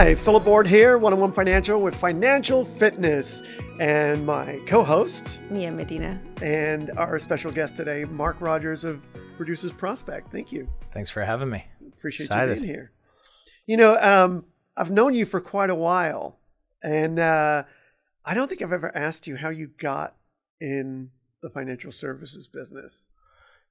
Hi, Philip Board here, One-on-One Financial with Financial Fitness, and my co-host, Mia Medina. And our special guest today, Mark Rogers of Producers Prospect. Thank you. Thanks for having me. Appreciate you being here. You know, I've known you for quite a while, and I don't think I've ever asked you how you got in the financial services business.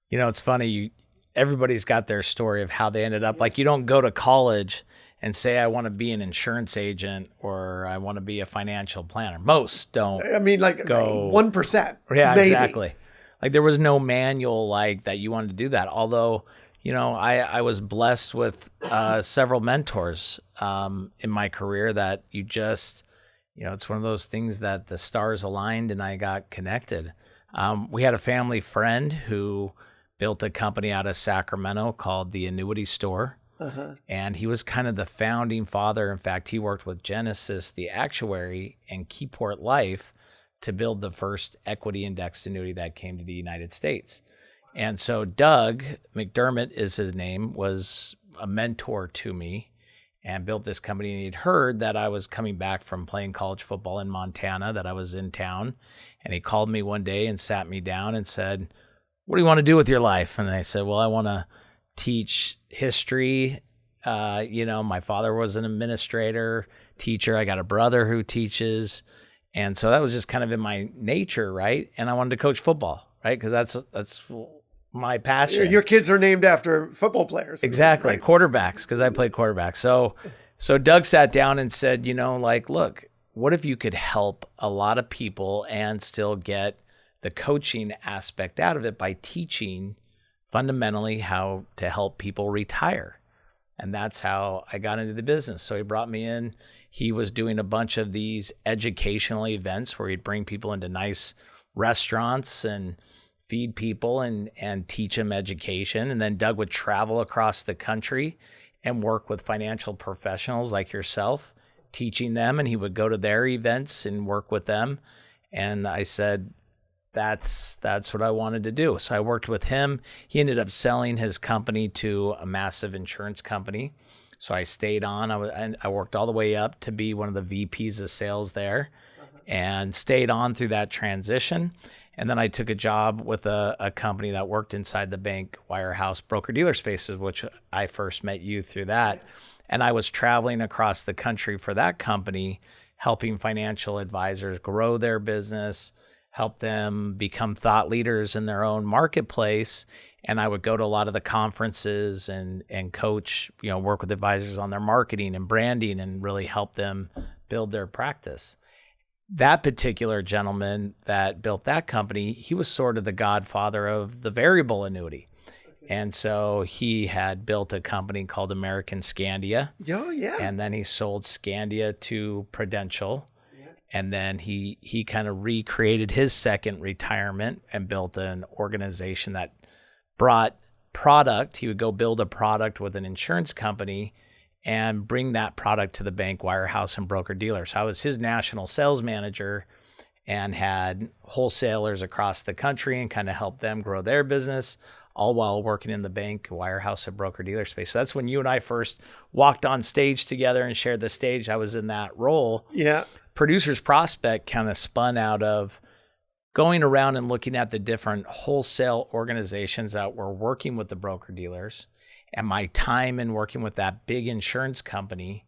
You know, it's funny. Everybody's got their story of how they ended up. Like, you don't go to college and say, I want to be an insurance agent or I want to be a financial planner. Most don't. I mean, like go 1%. Yeah, maybe. Exactly. Like, there was no manual like that you wanted to do that. Although, you know, I was blessed with several mentors in my career that you just, you know, it's one of those things that the stars aligned and I got connected. We had a family friend who built a company out of Sacramento called the Annuity Store. And he was kind of the founding father. In fact, he worked with Genesis, the actuary, and Keyport Life to build the first equity indexed annuity that came to the United States. And so Doug McDermott is his name, was a mentor to me and built this company. And he'd heard that I was coming back from playing college football in Montana, that I was in town. And he called me one day and sat me down and said, what do you want to do with your life? And I said, well, I want to teach history. You know, my father was an administrator, teacher. I got a brother who teaches. And so that was just kind of in my nature, right? And I wanted to coach football, right? Because that's my passion. Your kids are named after football players. Exactly, right? Quarterbacks, because I played quarterback. So Doug sat down and said, you know, like, look, what if you could help a lot of people and still get the coaching aspect out of it by teaching fundamentally how to help people retire? And that's how I got into the business. So he brought me in. He was doing a bunch of these educational events where he'd bring people into nice restaurants and feed people and teach them education. And then Doug would travel across the country and work with financial professionals like yourself, teaching them. And he would go to their events and work with them. And I said, that's what I wanted to do. So I worked with him. He ended up selling his company to a massive insurance company. So I stayed on. I worked all the way up to be one of the VPs of sales there and stayed on through that transition. And then I took a job with a company that worked inside the bank wirehouse broker-dealer spaces, which I first met you through that. And I was traveling across the country for that company, helping financial advisors grow their business, help them become thought leaders in their own marketplace. And I would go to a lot of the conferences and coach, you know, work with advisors on their marketing and branding and really help them build their practice. That particular gentleman that built that company, he was sort of the godfather of the variable annuity. And so he had built a company called American Scandia. Oh, yeah. And then he sold Scandia to Prudential. And then he kind of recreated his second retirement and built an organization that brought product. He would go build a product with an insurance company and bring that product to the bank wirehouse and broker dealer. So I was his national sales manager and had wholesalers across the country and kind of helped them grow their business, all while working in the bank, wirehouse, and broker dealer space. So that's when you and I first walked on stage together and shared the stage. I was in that role. Yeah. Producers Prospect kind of spun out of going around and looking at the different wholesale organizations that were working with the broker dealers and my time in working with that big insurance company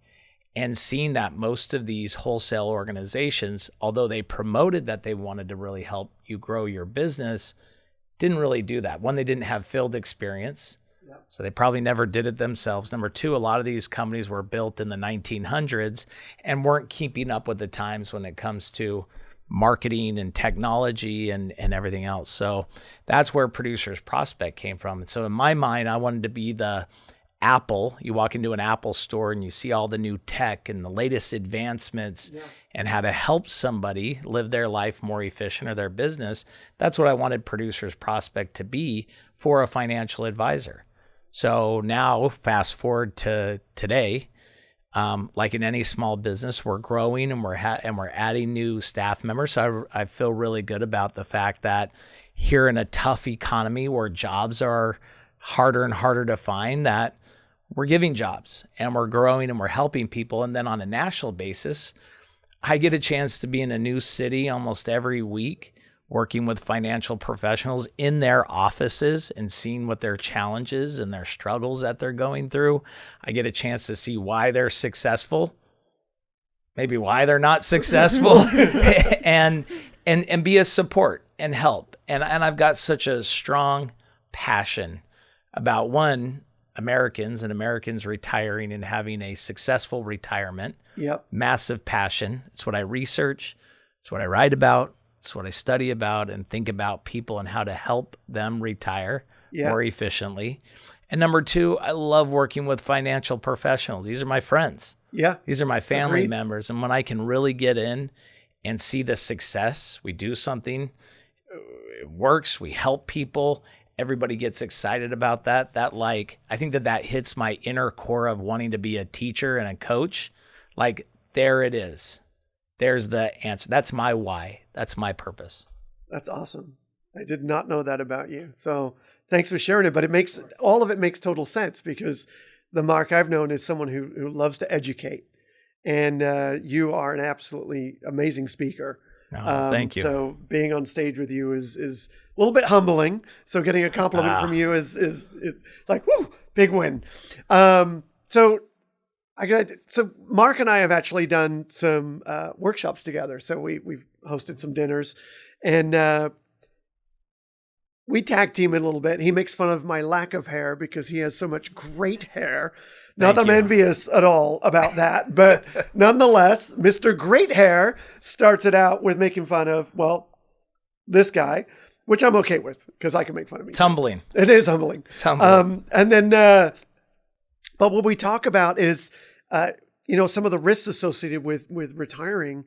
and seeing that most of these wholesale organizations, although they promoted that they wanted to really help you grow your business, didn't really do that. One, they didn't have field experience. So they probably never did it themselves. Number two, a lot of these companies were built in the 1900s and weren't keeping up with the times when it comes to marketing and technology and everything else. So that's where Producers Prospect came from. And so in my mind, I wanted to be the Apple. You walk into an Apple store and you see all the new tech and the latest advancements and how to help somebody live their life more efficient or their business. That's what I wanted Producers Prospect to be for a financial advisor. So now fast forward to today, like in any small business, we're growing and we're adding new staff members. So I feel really good about the fact that here in a tough economy where jobs are harder and harder to find, that we're giving jobs and we're growing and we're helping people. And then on a national basis, I get a chance to be in a new city almost every week, working with financial professionals in their offices and seeing what their challenges and their struggles that they're going through. I get a chance to see why they're successful, maybe why they're not successful, and be a support and help. And I've got such a strong passion about, one, Americans retiring and having a successful retirement. Yep. Massive passion. It's what I research. It's what I write about. It's what I study about and think about people and how to help them retire more efficiently. And number two, I love working with financial professionals. These are my friends. Yeah. These are my family members. And when I can really get in and see the success, we do something, it works, we help people, everybody gets excited about that. I think that hits my inner core of wanting to be a teacher and a coach. Like, there it is. There's the answer. That's my why. That's my purpose. That's awesome. I did not know that about you. So thanks for sharing it. But all of it makes total sense, because the Mark I've known is someone who loves to educate. And you are an absolutely amazing speaker. Oh, thank you. So being on stage with you is a little bit humbling. So getting a compliment from you is like, whoo, big win. So Mark and I have actually done some workshops together. So we've hosted some dinners, and we tag team it a little bit. He makes fun of my lack of hair because he has so much great hair. Not that I'm envious at all about that, but nonetheless, Mr. Great Hair starts it out with making fun of, well, this guy, which I'm okay with because I can make fun of me. It's humbling. It is humbling. It's humbling. And then, but what we talk about is, some of the risks associated with retiring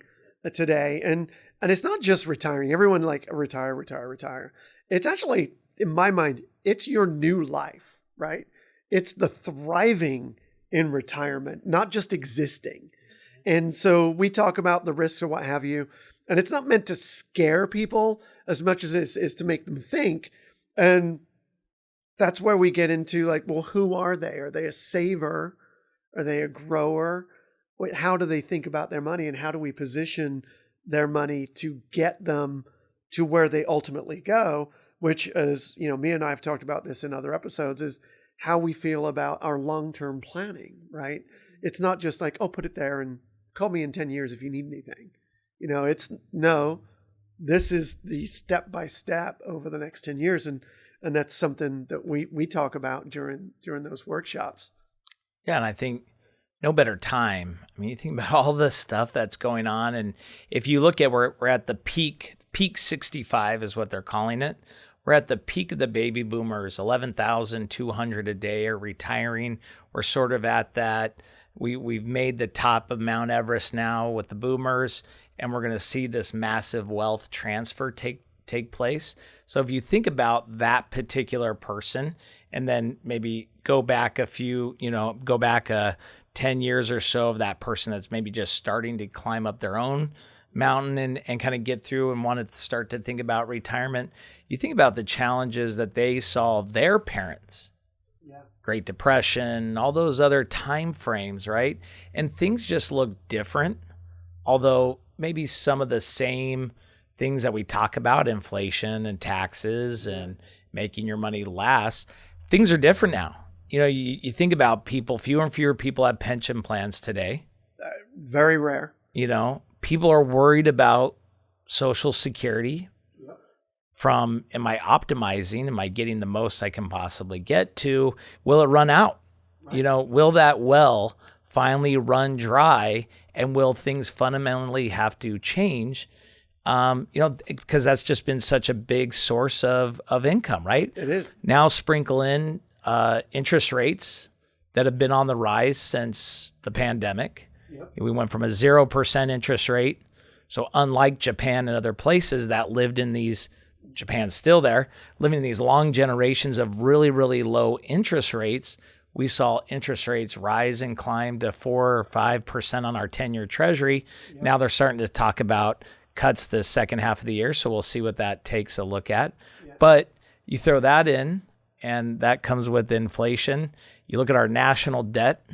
today. And it's not just retiring. Everyone retire. It's actually, in my mind, it's your new life, right? It's the thriving in retirement, not just existing. And so we talk about the risks or what have you. And it's not meant to scare people as much as it is to make them think. And that's where we get into, like, well, who are they? Are they a saver? Are they a grower? How do they think about their money, and how do we position their money to get them to where they ultimately go? Which, as me and I have talked about this in other episodes, is how we feel about our long-term planning, right? It's not just like, oh, put it there and call me in 10 years if you need anything. This is the step-by-step over the next 10 years. And that's something that we talk about during those workshops. Yeah, and I think no better time. I mean, you think about all the stuff that's going on, and if you look at we're at the peak 65 is what they're calling it. We're at the peak of the baby boomers. 11,200 a day are retiring. We're sort of at that. We've made the top of Mount Everest now with the boomers, and we're going to see this massive wealth transfer take place. So if you think about that particular person, and then maybe go back 10 years or so of that person that's maybe just starting to climb up their own mountain and kind of get through and want to start to think about retirement. You think about the challenges that they saw their parents, Great Depression, all those other time frames, right? And things just look different, although maybe some of the same things that we talk about, inflation and taxes and making your money last, things are different now. You think about people, fewer and fewer people have pension plans today. Very rare. People are worried about Social Security. From, am I optimizing? Am I getting the most I can possibly get to? Will it run out? Right. Will that well finally run dry? And will things fundamentally have to change? Because that's just been such a big source of income, right? It is. Now sprinkle in interest rates that have been on the rise since the pandemic. Yep. We went from a 0% interest rate. So unlike Japan and other places that lived in these, Japan's still there, living in these long generations of really, really low interest rates, we saw interest rates rise and climb to 4 or 5% on our 10-year treasury. Yep. Now they're starting to talk about cuts the second half of the year, so we'll see what that takes a look at. Yep. But you throw that in, and that comes with inflation. You look at our national debt.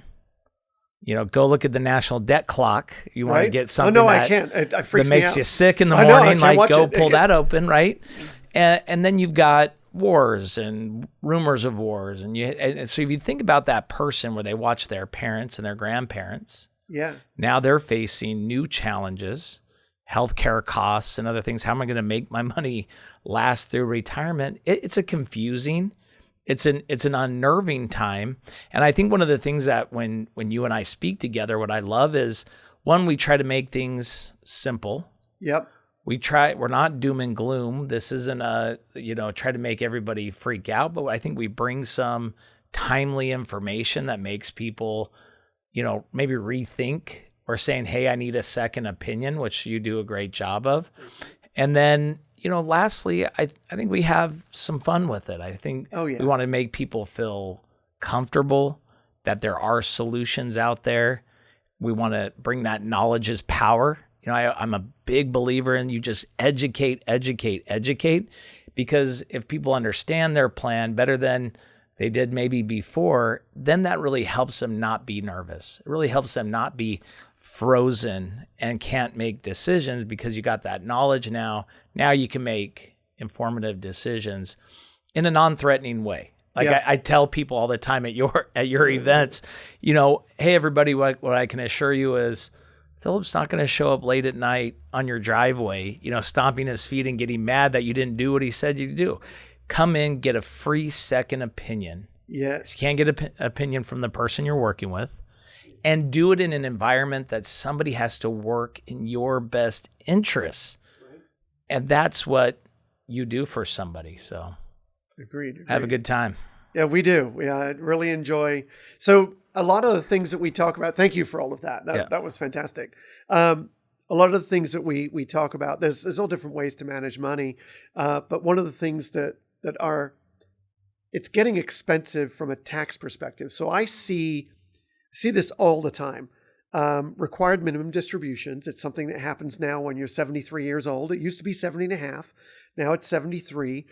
Go look at the national debt clock. You want to get something I can't. It freaks that me makes out. you sick in the I know, I morning. can't watch Go it. pull that open, right? And then you've got wars and rumors of wars. And so if you think about that person where they watch their parents and their grandparents, now they're facing new challenges, healthcare costs and other things. How am I going to make my money last through retirement? It's a confusing, it's an unnerving time. And I think one of the things that when you and I speak together, what I love is, one, we try to make things simple. Yep. We're not doom and gloom. This isn't try to make everybody freak out, but I think we bring some timely information that makes people, maybe rethink or saying, hey, I need a second opinion, which you do a great job of. And then, lastly, I think we have some fun with it. I think we want to make people feel comfortable that there are solutions out there. We want to bring that knowledge is power. I'm a big believer in you just educate, because if people understand their plan better than they did maybe before, then that really helps them not be nervous. It really helps them not be frozen and can't make decisions, because you got that knowledge now. Now you can make informative decisions in a non-threatening way. I tell people all the time at your events, hey, everybody, what I can assure you is Philip's not going to show up late at night on your driveway, stomping his feet and getting mad that you didn't do what he said you'd do. Come in, get a free second opinion. Yes. You can't get an opinion from the person you're working with, and do it in an environment that somebody has to work in your best interests. Right. And that's what you do for somebody. So Agreed. Have a good time. Yeah, we do. We really enjoy. So a lot of the things that we talk about, thank you for all of that. That was fantastic. A lot of the things that we talk about, there's all different ways to manage money. But one of the things that are, it's getting expensive from a tax perspective. So I see this all the time. Required minimum distributions. It's something that happens now when you're 73 years old. It used to be 70 and a half. Now it's 73.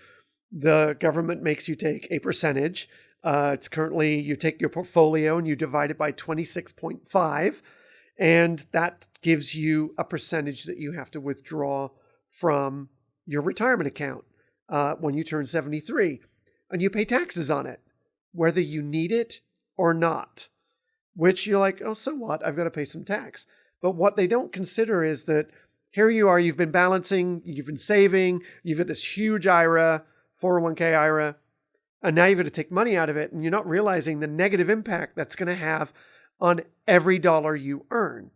The government makes you take a percentage. It's currently, you take your portfolio and you divide it by 26.5, and that gives you a percentage that you have to withdraw from your retirement account when you turn 73. And you pay taxes on it, whether you need it or not, which you're like, oh, so what? I've got to pay some tax. But what they don't consider is that here you are, you've been balancing, you've been saving, you've got this huge IRA, 401k IRA, and now you've got to take money out of it, and you're not realizing the negative impact that's going to have on every dollar you earn.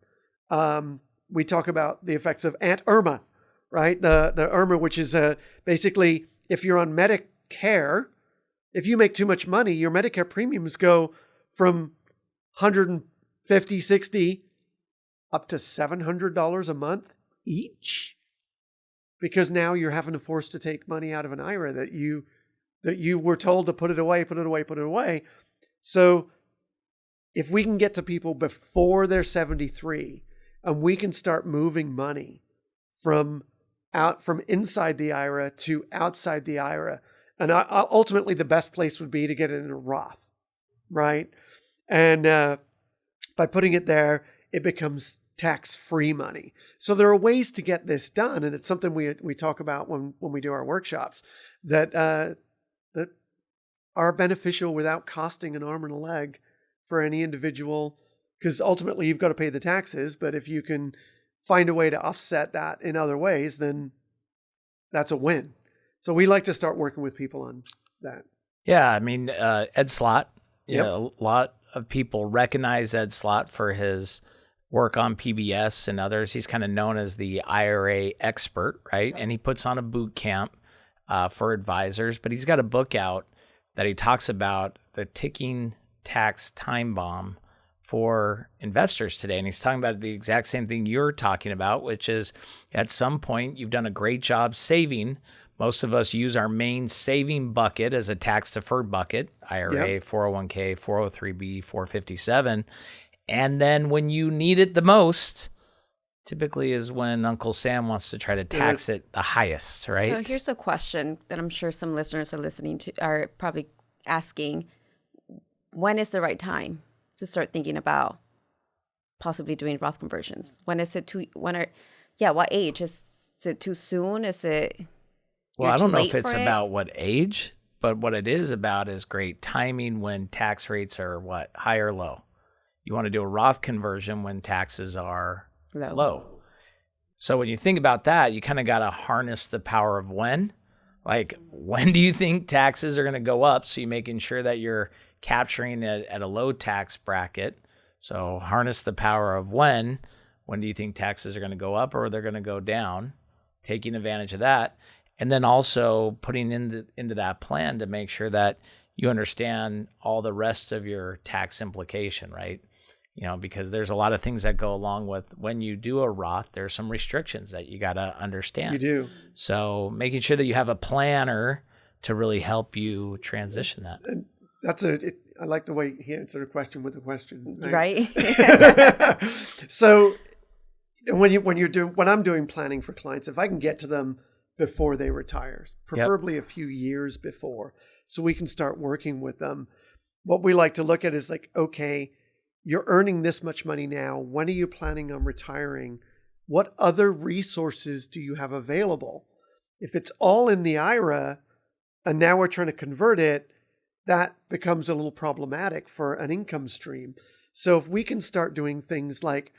We talk about the effects of Aunt Irma, right? The Irma, which is basically, if you're on Medicare, if you make too much money, your Medicare premiums go from $150, $60 up to $700 a month each, because now you're having to force to take money out of an IRA that you were told to put it away. So if we can get to people before they're 73 and we can start moving money from inside the IRA to outside the IRA, and ultimately the best place would be to get it in a Roth, right? And by putting it there, it becomes tax-free money. So there are ways to get this done, and it's something we talk about when we do our workshops that are beneficial without costing an arm and a leg for any individual, because ultimately you've got to pay the taxes, but if you can find a way to offset that in other ways, then that's a win. So we like to start working with people on that. Yeah, I mean, Ed Slott, a lot of people recognize Ed Slott for his work on PBS and others. He's kind of known as the IRA expert, right? And he puts on a boot camp for advisors, but he's got a book out that he talks about the ticking tax time bomb for investors today. And he's talking about the exact same thing you're talking about, which is at some point you've done a great job saving. Most of us use our main saving bucket as a tax deferred bucket, IRA, 401k, 403b, 457. And then when you need it the most, typically is when Uncle Sam wants to try to tax it the highest, right? So here's a question that I'm sure some listeners are listening to are probably asking. when is the right time to start thinking about possibly doing Roth conversions? When is it what age? Is it too soon? Is it, Well, I don't know if late it's for it? about what age, but what it is about is great timing when tax rates are high or low. You want to do a Roth conversion when taxes are low. So when you think about that, you kind of got to harness the power of when. Like, when do you think taxes are going to go up? So you're making sure that you're capturing it at a low tax bracket. So harness the power of when. When do you think taxes are going to go up or they're going to go down? Taking advantage of that. And then also putting into that plan to make sure that you understand all the rest of your tax implication, right? Because there's a lot of things that go along with when you do a Roth, there's some restrictions that you got to understand. You do. So making sure that you have a planner to really help you transition that. And I like the way he answered a question with a question. Right? So when I'm doing planning for clients, if I can get to them before they retire, preferably a few years before, so we can start working with them, what we like to look at is like, okay, you're earning this much money now. When are you planning on retiring? What other resources do you have available? If it's all in the IRA and now we're trying to convert it, that becomes a little problematic for an income stream. So if we can start doing things like,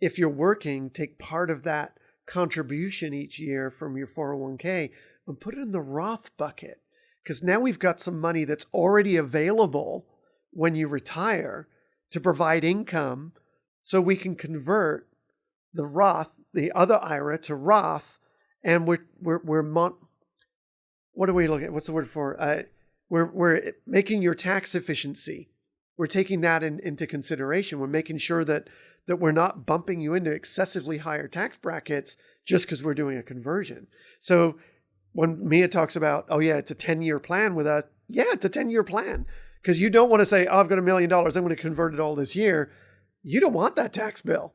if you're working, take part of that contribution each year from your 401k and put it in the Roth bucket. Because now we've got some money that's already available when you retire to provide income, so we can convert the Roth, the other IRA, to Roth, and what do we look at? What's the word for? We're making your tax efficiency. We're taking that into consideration. We're making sure that we're not bumping you into excessively higher tax brackets just because we're doing a conversion. So when Mia talks about, oh yeah, it's a 10-year plan with us, yeah, it's a 10-year plan. Because you don't want to say, oh, I've got $1 million, I'm going to convert it all this year. You don't want that tax bill.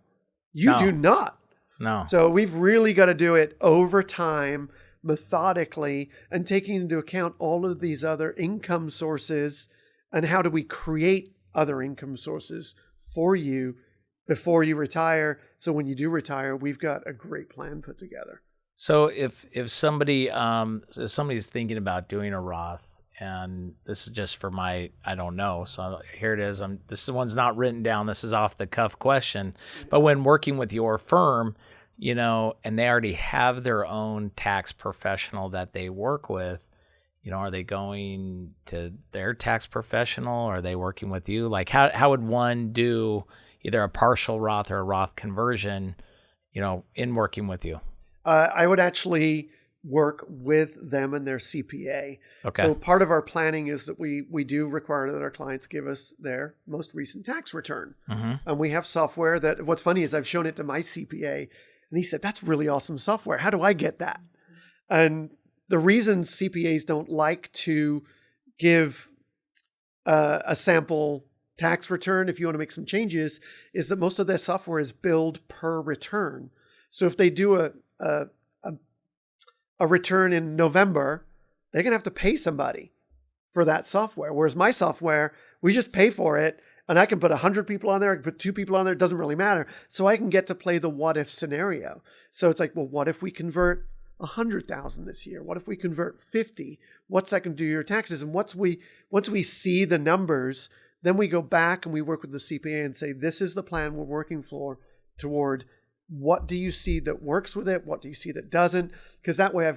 You do not. No. So we've really got to do it over time, methodically, and taking into account all of these other income sources and how do we create other income sources for you before you retire. So when you do retire, we've got a great plan put together. So if somebody's thinking about doing a Roth, and this is just for I don't know. So here it is. This one's not written down. This is off the cuff question. But when working with your firm, and they already have their own tax professional that they work with, are they going to their tax professional? Or are they working with you? Like how would one do either a partial Roth or a Roth conversion, in working with you? I would actually work with them and their CPA. Okay. So part of our planning is that we do require that our clients give us their most recent tax return. Mm-hmm. And we have software that, what's funny is I've shown it to my CPA and he said, that's really awesome software. How do I get that? And the reason CPAs don't like to give a sample tax return if you want to make some changes is that most of their software is billed per return. So if they do a return in November, they're going to have to pay somebody for that software. Whereas my software, we just pay for it and I can put 100 people on there, I can put 2 people on there, it doesn't really matter. So I can get to play the what if scenario. So it's like, well, what if we convert 100,000 this year? What if we convert 50? What's that going to do to your taxes? And once we see the numbers, then we go back and we work with the CPA and say, this is the plan we're working for toward. What do you see that works with it? What do you see that doesn't? Because that way I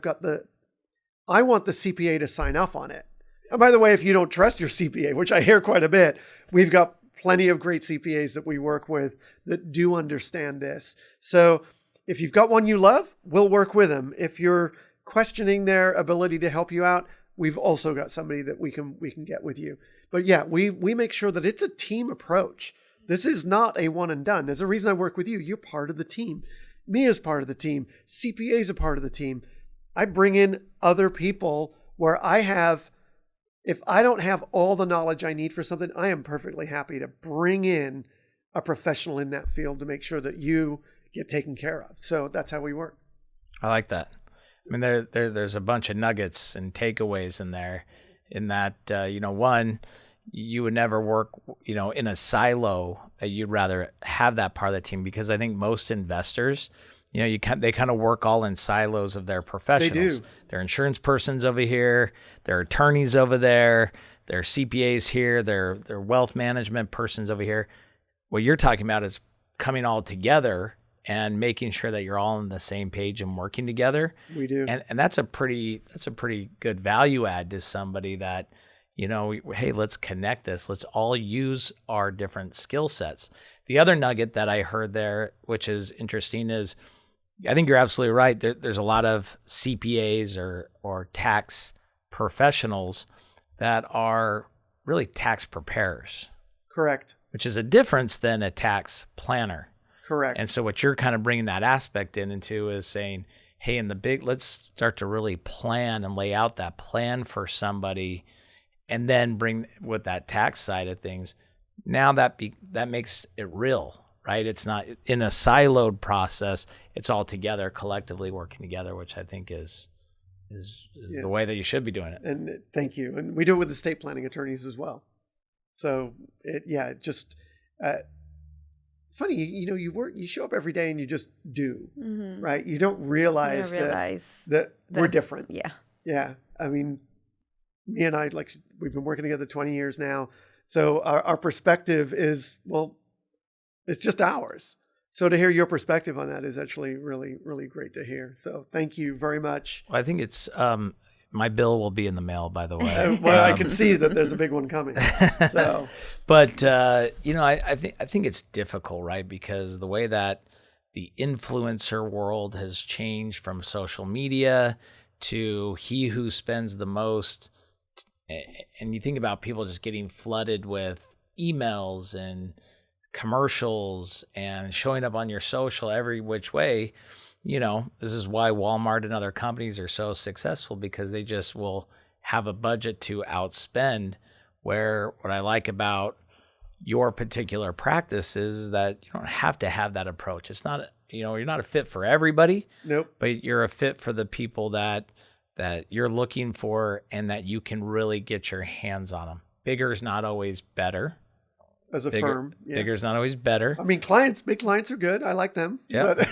want the CPA to sign off on it. And by the way, if you don't trust your CPA, which I hear quite a bit, we've got plenty of great CPAs that we work with that do understand this. So if you've got one you love, we'll work with them. If you're questioning their ability to help you out, we've also got somebody that we can get with you. But yeah, we make sure that it's a team approach. This is not a one and done. There's a reason I work with you. You're part of the team. Mia's part of the team. CPA's a part of the team. I bring in other people where if I don't have all the knowledge I need for something, I am perfectly happy to bring in a professional in that field to make sure that you get taken care of. So that's how we work. I like that. I mean, there's a bunch of nuggets and takeaways in there in that, one, you would never work, in a silo, that you'd rather have that part of the team, because I think most investors, they kind of work all in silos of their professionals. They do. Their insurance person's over here, their attorneys over there, their CPAs here, their wealth management person's over here. What you're talking about is coming all together and making sure that you're all on the same page and working together. We do. And that's a pretty good value add to somebody that, hey, let's connect this. Let's all use our different skill sets. The other nugget that I heard there, which is interesting, is I think you're absolutely right. There's a lot of CPAs or tax professionals that are really tax preparers. Correct. Which is a difference than a tax planner. Correct. And so what you're kind of bringing that aspect into is saying, hey, let's start to really plan and lay out that plan for somebody, and then bring with that tax side of things. Now that makes it real, right? It's not in a siloed process. It's all together, collectively working together, which I think is the way that you should be doing it. And thank you. And we do it with estate planning attorneys as well. So funny, you show up every day and you just do, right? You don't realize, that we're different. Yeah. Yeah. I mean, me and I, we've been working together 20 years now. So our perspective is, it's just ours. So to hear your perspective on that is actually really, really great to hear. So thank you very much. Well, I think it's, my bill will be in the mail, by the way. I can see that there's a big one coming. So. But I think it's difficult, right? Because the way that the influencer world has changed from social media to he who spends the most, and you think about people just getting flooded with emails and commercials and showing up on your social every which way. This is why Walmart and other companies are so successful, because they just will have a budget to outspend. Where what I like about your particular practice is that you don't have to have that approach. It's not, you're not a fit for everybody. Nope. But you're a fit for the people that you're looking for and that you can really get your hands on them. Bigger is not always better. As a firm. Yeah. Bigger is not always better. I mean, big clients are good. I like them. Yeah.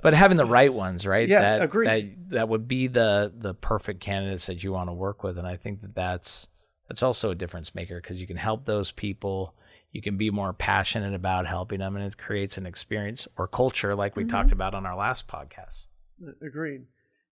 But having the right ones, right? Yeah, agreed. That would be the perfect candidates that you want to work with. And I think that's also a difference maker, because you can help those people. You can be more passionate about helping them, and it creates an experience or culture like we talked about on our last podcast. Agreed.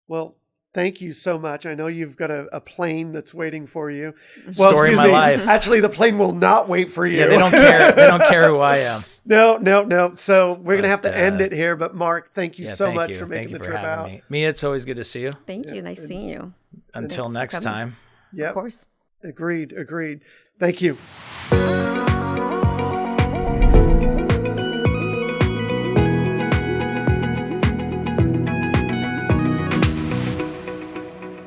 Well, thank you so much. I know you've got a plane that's waiting for you. Story of my life. Actually, the plane will not wait for you. Yeah, they don't care. They don't care who I am. No. So we're going to have to end it here. But Mark, thank you so much for making the trip out. Me, it's always good to see you. Thank you. Nice seeing you. Until next time. Yeah. Of course. Agreed. Thank you.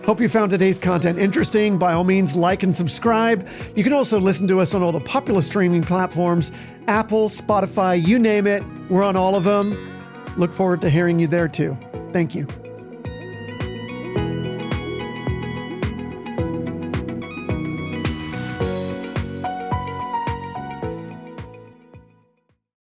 Hope you found today's content interesting. By all means, like and subscribe. You can also listen to us on all the popular streaming platforms, Apple, Spotify, you name it. We're on all of them. Look forward to hearing you there too. Thank you.